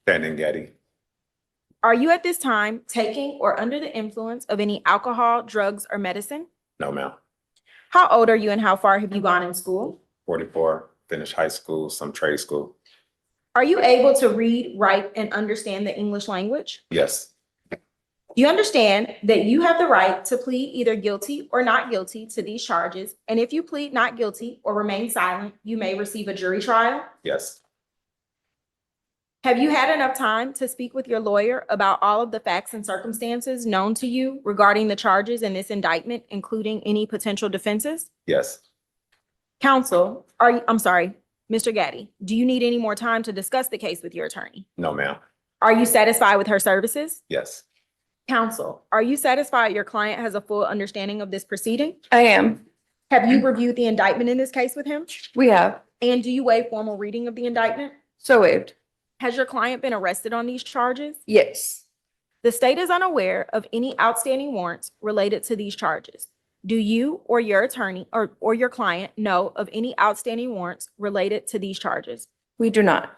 Defendant Getty. Are you at this time taking or under the influence of any alcohol, drugs, or medicine? No, ma'am. How old are you and how far have you gone in school? 44. Finished high school, some trade school. Are you able to read, write, and understand the English language? Yes. Do you understand that you have the right to plead either guilty or not guilty to these charges? And if you plead not guilty or remain silent, you may receive a jury trial? Yes. Have you had enough time to speak with your lawyer about all of the facts and circumstances known to you regarding the charges in this indictment, including any potential defenses? Yes. Counsel, Mr. Gaddy, do you need any more time to discuss the case with your attorney? No, ma'am. Are you satisfied with her services? Yes. Counsel, are you satisfied your client has a full understanding of this proceeding? I am. Have you reviewed the indictment in this case with him? We have. And do you waive formal reading of the indictment? So waived. Has your client been arrested on these charges? Yes. The state is unaware of any outstanding warrants related to these charges. Do you or your attorney or your client know of any outstanding warrants related to these charges? We do not.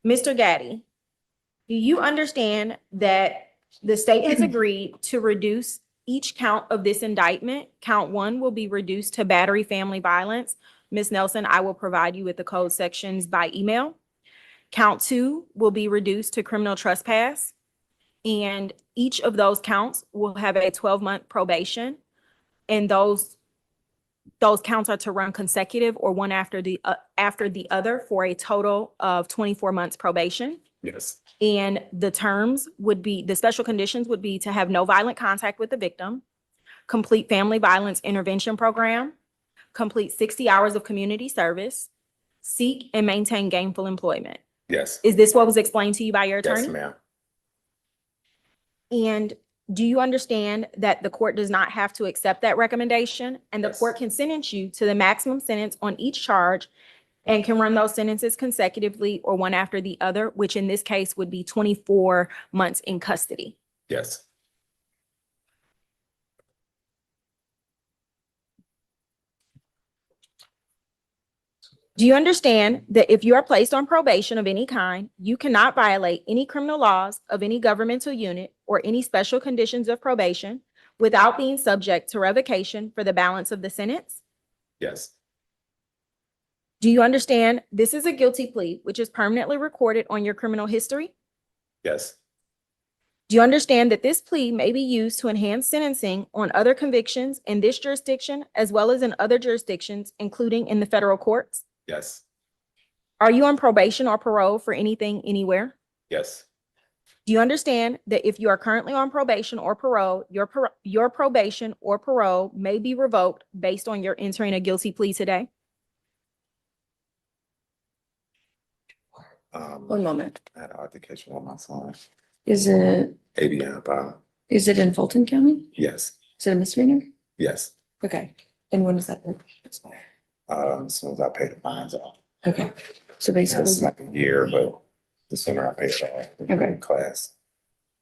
Mr. Gaddy, do you understand that the state has agreed to reduce each count of this indictment? Count 1 will be reduced to battery family violence. Ms. Nelson, I will provide you with the code sections by email. Count 2 will be reduced to criminal trespass. And each of those counts will have a 12-month probation. And those counts are to run consecutive or one after the other for a total of 24 months probation. Yes. And the special conditions would be to have no violent contact with the victim, complete family violence intervention program, complete 60 hours of community service, seek and maintain gainful employment. Yes. Is this what was explained to you by your attorney? Yes, ma'am. And do you understand that the court does not have to accept that recommendation? And the Yes. court can sentence you to the maximum sentence on each charge and can run those sentences consecutively or one after the other, which in this case would be 24 months in custody. Yes. Do you understand that if you are placed on probation of any kind, you cannot violate any criminal laws of any governmental unit or any special conditions of probation without being subject to revocation for the balance of the sentence? Yes. Do you understand this is a guilty plea, which is permanently recorded on your criminal history? Yes. Do you understand that this plea may be used to enhance sentencing on other convictions in this jurisdiction as well as in other jurisdictions, including in the federal courts? Yes. Are you on probation or parole for anything anywhere? Yes. Do you understand that if you are currently on probation or parole, your probation or parole may be revoked based on your entering a guilty plea today? One moment. I had an altercation with my son. Is it in Fulton County? Yes. Is it a misdemeanor? Yes. Okay. And when does that end? As soon as I pay the fines off. Okay. So It's basically, like a year, but the sooner I pay it off, the Okay. class.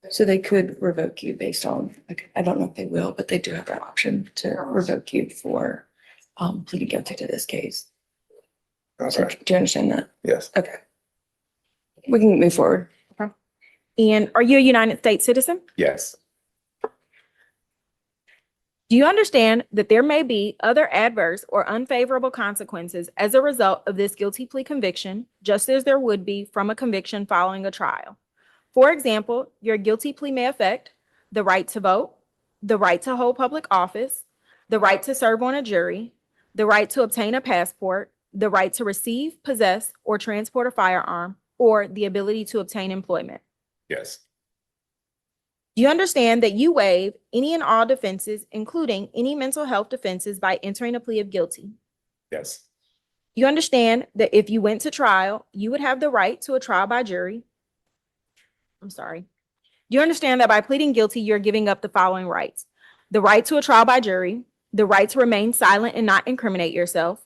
so they could revoke you based on, like, I don't know if they will, but they do have that option to revoke you for pleading guilty to this case. So Okay. do you understand that? Yes. Okay. We can move forward. And are you a United States citizen? Yes. Do you understand that there may be other adverse or unfavorable consequences as a result of this guilty plea conviction, just as there would be from a conviction following a trial? For example, your guilty plea may affect the right to vote, the right to hold public office, the right to serve on a jury, the right to obtain a passport, the right to receive, possess, or transport a firearm, or the ability to obtain employment. Yes. Do you understand that you waive any and all defenses, including any mental health defenses, by entering a plea of guilty? Yes. Do you understand that if you went to trial, you would have the right to a trial by jury? Do you understand that by pleading guilty, you're giving up the following rights? The right to a trial by jury, the right to remain silent and not incriminate yourself,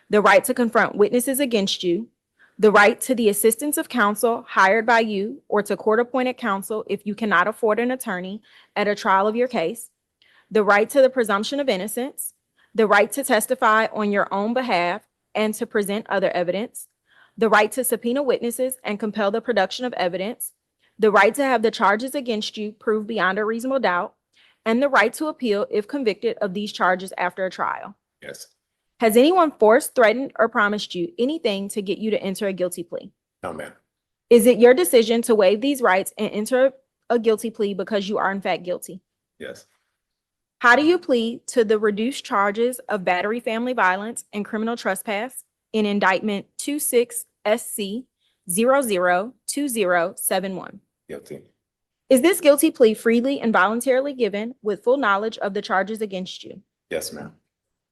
the right to confront witnesses against you, the right to the assistance of counsel hired by you or to court-appointed counsel if you cannot afford an attorney at a trial of your case, the right to the presumption of innocence, the right to testify on your own behalf and to present other evidence, the right to subpoena witnesses and compel the production of evidence, the right to have the charges against you proved beyond a reasonable doubt, and the right to appeal if convicted of these charges after a trial. Yes. Has anyone forced, threatened, or promised you anything to get you to enter a guilty plea? No, ma'am. Is it your decision to waive these rights and enter a guilty plea because you are in fact guilty? Yes. How do you plead to the reduced charges of battery, family violence, and criminal trespass in indictment 26 SC 002071? Guilty. Is this guilty plea freely and voluntarily given with full knowledge of the charges against you? Yes, ma'am.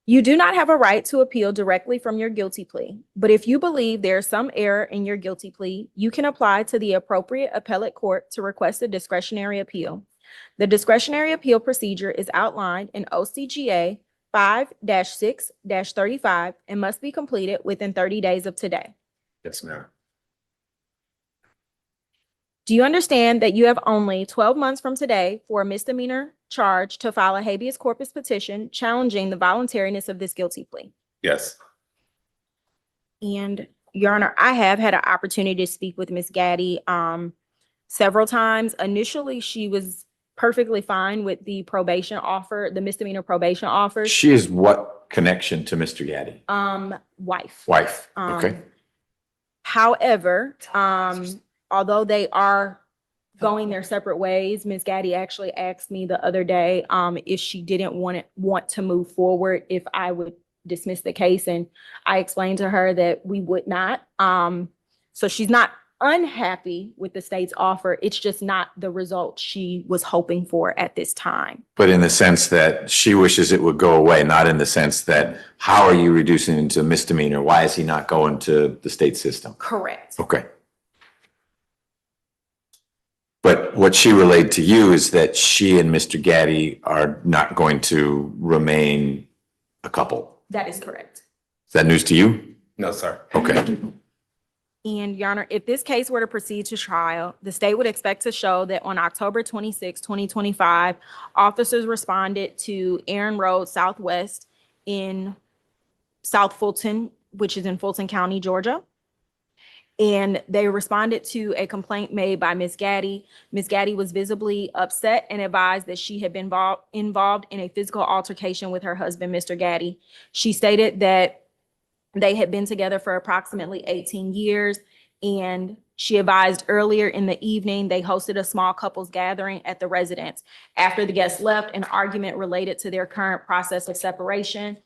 You do not have a right to appeal directly from your guilty plea, but if you believe there is some error in your guilty plea, you can apply to the appropriate appellate court to request a discretionary appeal. The discretionary appeal procedure is outlined in OCGA 5-6-35 and must be completed within 30 days of today. Yes, ma'am. Do you understand that you have only 12 months from today for a misdemeanor charge to file a habeas corpus petition challenging the voluntariness of this guilty plea? Yes. And Your Honor, I have had an opportunity to speak with Ms. Gaddy several times. Initially, she was perfectly fine with the probation offer, the misdemeanor probation offer. She is what connection to Mr. Gaddy? Wife. Wife, okay. However, although they are going their separate ways, Ms. Gaddy actually asked me the other day if she didn't want to move forward, if I would dismiss the case, and I explained to her that we would not. So she's not unhappy with the state's offer. It's just not the result she was hoping for at this time. But in the sense that she wishes it would go away, not in the sense that, how are you reducing it to misdemeanor? Why is he not going to the state system? Correct. Okay. But what she relayed to you is that she and Mr. Gaddy are not going to remain a couple. That is correct. Is that news to you? No, sir. Okay. And Your Honor, if this case were to proceed to trial, the state would expect to show that on October 26, 2025, officers responded to Aaron Road Southwest in South Fulton, which is in Fulton County, Georgia. And they responded to a complaint made by Ms. Gaddy. Ms. Gaddy was visibly upset and advised that she had been involved in a physical altercation with her husband, Mr. Gaddy. She stated that they had been together for approximately 18 years, and she advised earlier in the evening they hosted a small couples gathering at the residence. After the guests left, an argument related to their current process of separation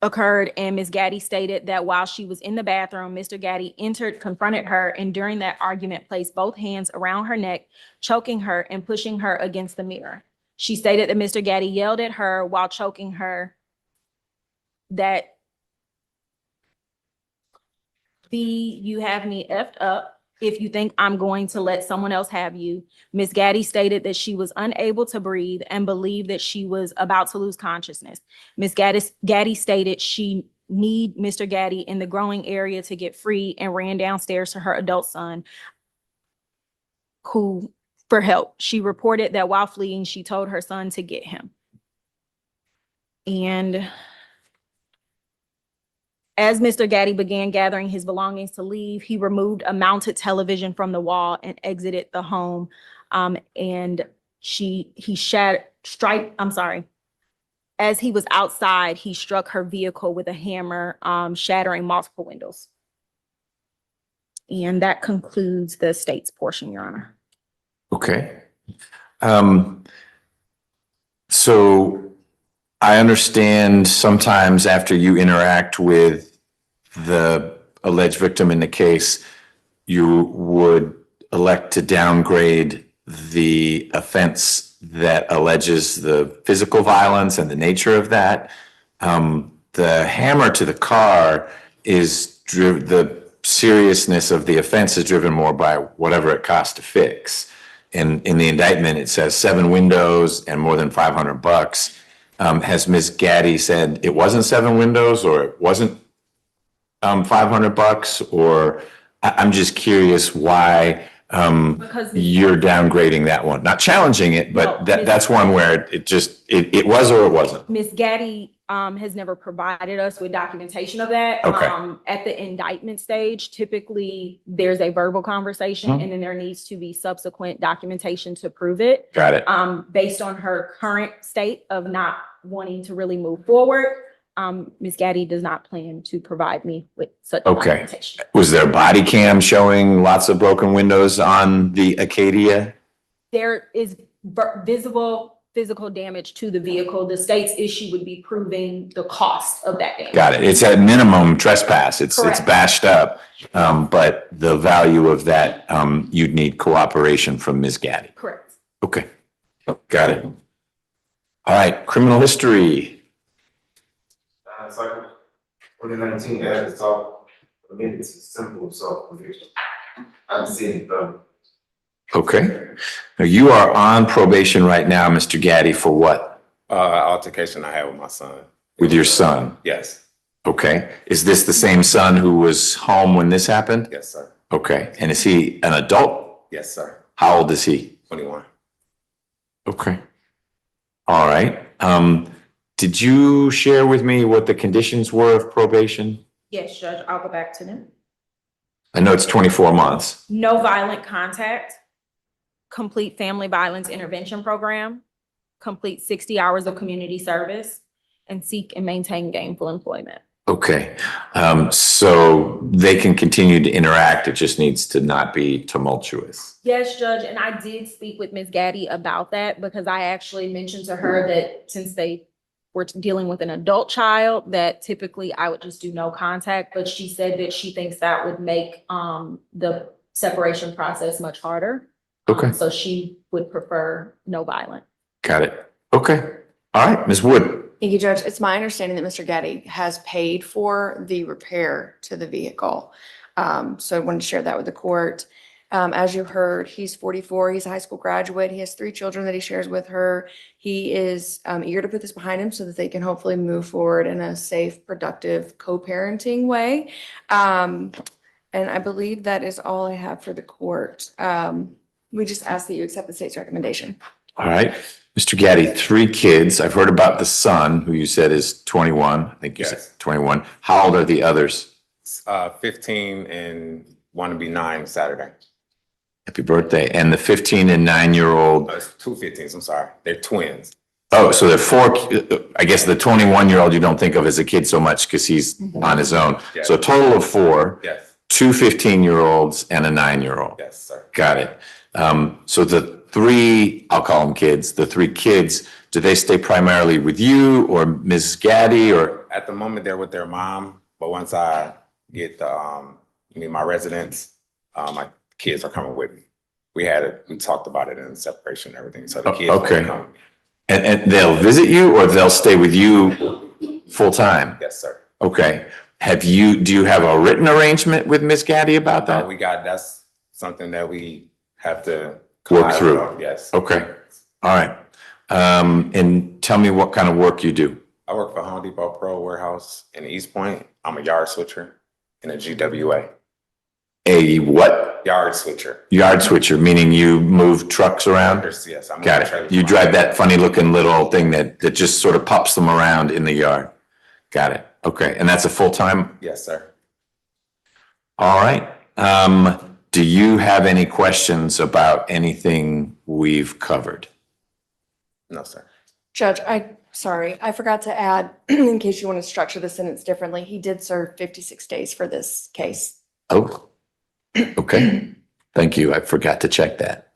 occurred, and Ms. Gaddy stated that while she was in the bathroom, Mr. Gaddy entered, confronted her, and during that argument placed both hands around her neck, choking her and pushing her against the mirror. She stated that Mr. Gaddy yelled at her while choking her that you have me effed up if you think I'm going to let someone else have you. Ms. Gaddy stated that she was unable to breathe and believed that she was about to lose consciousness. Ms. Gaddy stated she need Mr. Gaddy in the growing area to get free and ran downstairs to her adult son for help. She reported that while fleeing, she told her son to get him. And as Mr. Gaddy began gathering his belongings to leave, he removed a mounted television from the wall and exited the home. And as he was outside, he struck her vehicle with a hammer, shattering multiple windows. And that concludes the state's portion, Your Honor. Okay. So I understand sometimes after you interact with the alleged victim in the case, you would elect to downgrade the offense that alleges the physical violence and the nature of that. The hammer to the car is the seriousness of the offense is driven more by whatever it costs to fix. In the indictment, it says 7 windows and more than $500. Has Ms. Gaddy said it wasn't 7 windows or it wasn't $500? Or I'm just curious why you're downgrading that one. Not challenging it, but No, that's one where it was or it wasn't. Ms. Gaddy has never provided us with documentation of that. Okay. At the indictment stage, typically there's a verbal conversation Mhm. and then there needs to be subsequent documentation to prove it. Got it. Based on her current state of not wanting to really move forward, Ms. Gaddy does not plan to provide me with such Okay. documentation. Was there a body cam showing lots of broken windows on the Acadia? There is visible physical damage to the vehicle. The state's issue would be proving the cost of that damage. Got it. It's at minimum trespass. It's Correct. bashed up. But the value of that, you'd need cooperation from Ms. Gaddy. Correct. Okay. Got it. All right, criminal history. It's like 2019, it's all, I mean, it's simple self-conviction. I've seen it done. Okay. Now you are on probation right now, Mr. Gaddy, for what? Altercation I had with my son. With your son? Yes, Okay. Is this the same son who was home when this happened? yes, sir. Okay. And is he an adult? Yes, sir. How old is he? 21. Okay. All right. Did you share with me what the conditions were of probation? Yes, Judge, I'll go back to them. I know it's 24 months. No violent contact, complete family violence intervention program, complete 60 hours of community service, and seek and maintain gainful employment. Okay. So they can continue to interact. It just needs to not be tumultuous. Yes, Judge, and I did speak with Ms. Gaddy about that because I actually mentioned to her that since they were dealing with an adult child, that typically I would just do no contact, but she said that she thinks that would make the separation process much harder. Okay. So she would prefer no violent. Got it. Okay. All right, Ms. Wood. Thank you, Judge. It's my understanding that Mr. Gaddy has paid for the repair to the vehicle. So I wanted to share that with the court. As you heard, he's 44. He's a high school graduate. He has 3 children that he shares with her. He is eager to put this behind him so that they can hopefully move forward in a safe, productive, co-parenting way. And I believe that is all I have for the court. We just ask that you accept the state's recommendation. All right. Mr. Gaddy, 3 kids. I've heard about the son who you said is 21. I think you said Yes. 21. How old are the others? 15 and want to be 9 Saturday. Happy birthday. And the 15 and 9-year-old. It's 2 15s, I'm sorry. They're twins. Oh, so there are 4, I guess the 21-year-old you don't think of as a kid so much because he's on his own. Yes. So a total of 4, Yes, 2 15-year-olds and a 9-year-old. yes, sir. Got it. So the 3, I'll call them kids, the 3 kids, do they stay primarily with you or Ms. Gaddy or? At the moment, they're with their mom, but once I get my residence, my kids are coming with me. We talked about it in the separation and everything, so the kids will Okay. come. And they'll visit you or they'll stay with you full time? Yes, sir. Okay. Do you have a written arrangement with Ms. Gaddy about that? That's something that we have to Work through. Yes. Okay. All right. And tell me what kind of work you do. I work for Home Depot Pro Warehouse in East Point. I'm a yard switcher in a GWA. A what? Yard switcher. Yard switcher, meaning you move trucks around? Yes, I'm. Got it. You drive that funny looking little thing that just sort of pops them around in the yard. Got it. Okay. And that's a full time? Yes, sir. All right. Do you have any questions about anything we've covered? No, sir. Judge, sorry, I forgot to add, in case you want to structure the sentence differently, he did serve 56 days for this case. Oh, okay. Thank you. I forgot to check that.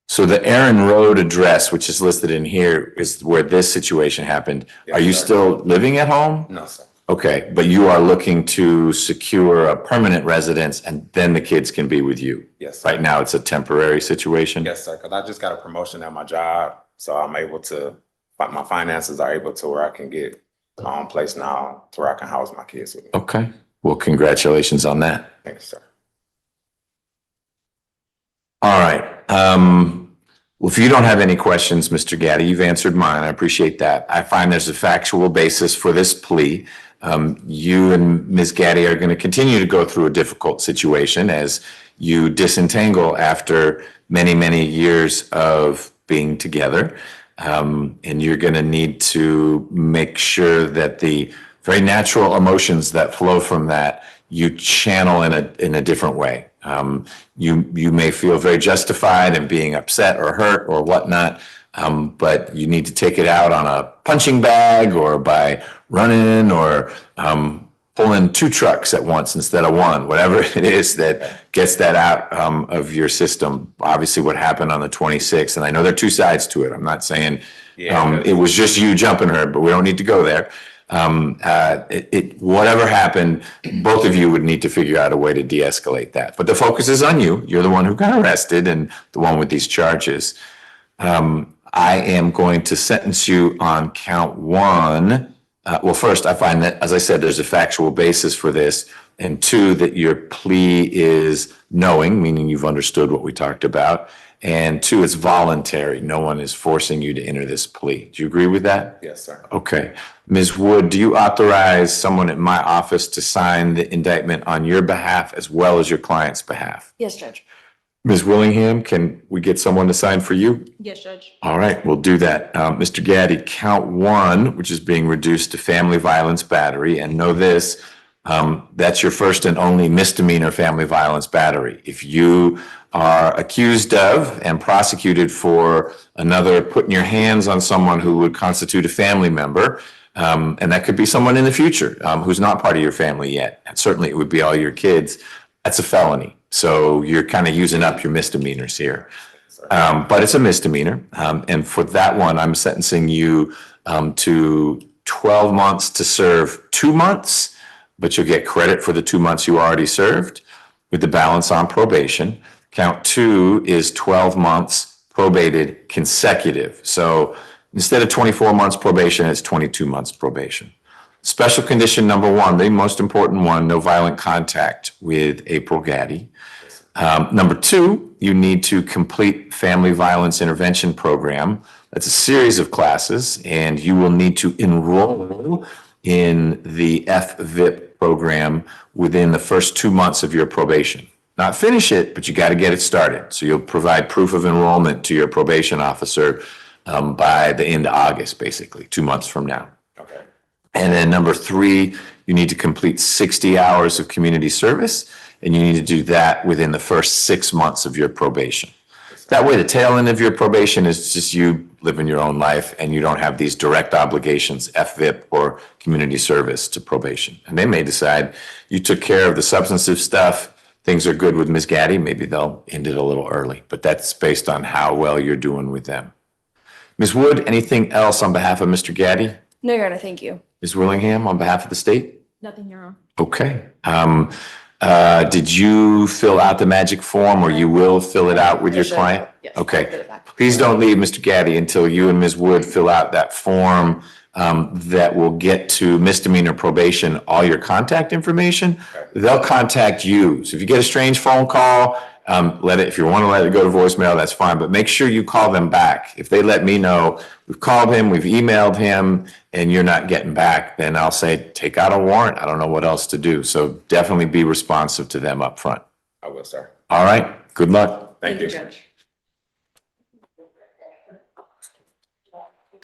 So the Aaron Road address, which is listed in here, is where this situation happened. Are you Yes, sir. still living at home? No, sir. Okay, but you are looking to secure a permanent residence and then the kids can be with you. Yes, sir. Right now, it's a temporary situation? Yes, sir. Because I just got a promotion at my job, so I'm able to. My finances are able to where I can get my own place now, to where I can house my kids with me. Okay, well, congratulations on that. Thank you, sir. All right. Well, if you don't have any questions, Mr. Gaddy, you've answered mine. I appreciate that. I find there's a factual basis for this plea. You and Ms. Gaddy are going to continue to go through a difficult situation as you disentangle after many, many years of being together. And you're going to need to make sure that the very natural emotions that flow from that, you channel in a different way. You may feel very justified in being upset or hurt or whatnot, but you need to take it out on a punching bag or by running or pulling 2 trucks at once instead of 1, whatever it is that gets that out of your system. Obviously, what happened on the 26th, and I know there are 2 sides to it. I'm not saying it was just you jumping her, but we don't need to go there. Whatever happened, both of you would need to figure out a way to de-escalate that. But the focus is on you. You're the one who got arrested and the one with these charges. I am going to sentence you on count 1. Well, first, I find that, as I said, there's a factual basis for this. And 2, that your plea is knowing, meaning you've understood what we talked about. And 2, it's voluntary. No one is forcing you to enter this plea. Do you agree with that? Yes, sir. Okay. Ms. Wood, do you authorize someone at my office to sign the indictment on your behalf as well as your client's behalf? Yes, Judge. Ms. Willingham, can we get someone to sign for you? Yes, Judge. All right, we'll do that. Mr. Gaddy, count 1, which is being reduced to family violence battery, and know this, that's your first and only misdemeanor family violence battery. If you are accused of and prosecuted for another putting your hands on someone who would constitute a family member, and that could be someone in the future who's not part of your family yet, and certainly it would be all your kids, that's a felony. So you're kind of using up your misdemeanors here. But it's a misdemeanor. And for that one, I'm sentencing you to 12 months to serve 2 months, but you'll get credit for the 2 months you already served with the balance on probation. Count 2 is 12 months probated consecutive. So instead of 24 months probation, it's 22 months probation. Special condition number 1, the most important one, no violent contact with April Gaddy. Number 2, you need to complete family violence intervention program. That's a series of classes, and you will need to enroll in the FVIP program within the first 2 months of your probation. Not finish it, but you got to get it started. So you'll provide proof of enrollment to your probation officer by the end of August, basically, 2 months from now. Okay. And then number 3, you need to complete 60 hours of community service, and you need to do that within the first 6 months of your probation. That way, the tail end of your probation is just you living your own life, and you don't have these direct obligations, FVIP or community service, to probation. And they may decide you took care of the substantive stuff, things are good with Ms. Gaddy, maybe they'll end it a little early, but that's based on how well you're doing with them. Ms. Wood, anything else on behalf of Mr. Gaddy? No, Your Honor, thank you. Ms. Willingham, on behalf of the state? Nothing, Your Honor. Okay. Did you fill out the magic form, or you will fill it out with your Yes, client? yes, I'll Okay. put it back. Please don't leave Mr. Gaddy until you and Ms. Wood fill out that form that will get to misdemeanor probation all your contact information. They'll contact you. So if you get a strange phone call, if you want to let it go to voicemail, that's fine, but make sure you call them back. If they let me know, we've called him, we've emailed him, and you're not getting back, then I'll say, take out a warrant. I don't know what else to do. So definitely be responsive to them up front. I will, sir. All right, good luck. Thank you. Judge.